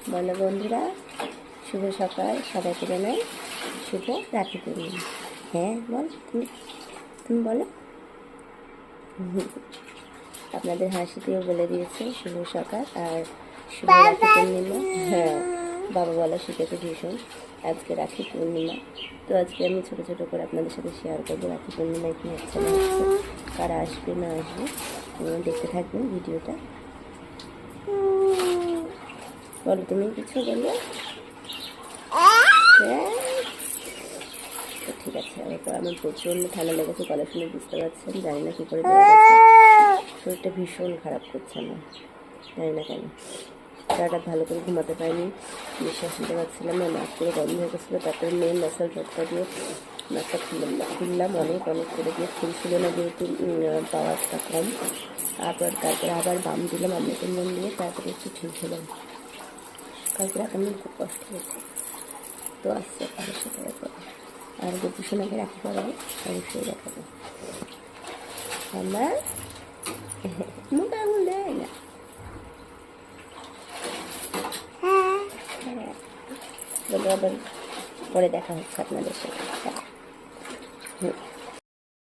বলো বন্ধুরা, শুভ সকাল সবাইকে জানাই শুভ রাখি পূর্ণিমা। হ্যাঁ বল, তুমি বলো। আপনাদের হাসিতেও বলে দিয়েছে শুভ সকাল আর শুভ রাখি পূর্ণিমা। হ্যাঁ, বাবা বলা শিখেছে ভীষণ। আজকে রাখি পূর্ণিমা, তো আজকে আমি ছোটো ছোটো করে আপনাদের সাথে শেয়ার করবো রাখি পূর্ণিমায় কী হচ্ছে না হচ্ছে, কারা আসবে না আসবে দেখতে থাকবেন ভিডিওটা। বলো, তুমি কিছু বলবে? তো ঠিক আছে। এরপর আমার প্রচণ্ড ঠান্ডা লেগেছে, গলা শুনে বুঝতে পারছেন, জানি না কী করে দেওয়া গেছে। শরীরটা ভীষণ খারাপ করছে আমার, জানি না কেন। সারাটা ভালো করে ঘুমাতে পারিনি, নিঃশ্বাস নিতে পারছিলাম না, নাক পুরো বন্ধ হয়ে গেছিলো। তারপরে মেন মাসাল ঝটকা দিয়ে নাকটা খুললাম অনেক করে দিয়ে, খুলছিল না যেহেতু পাওয়ারটা কম। তারপরে আবার বাম দিলাম আমলের দিয়ে, তারপরে একটু ঠিক হলাম। কালকে রাতে আমার খুব কষ্ট হয়েছে। তো আসছে আপনাদের সাথে ব্যাপারে, আর গোপুসোনাকে রাখি পড়াবো, অবশ্যই দেখাবো। আমার মুখে আঙুল দেয় না। বলে আবার পরে দেখা হচ্ছে আপনাদের সাথে।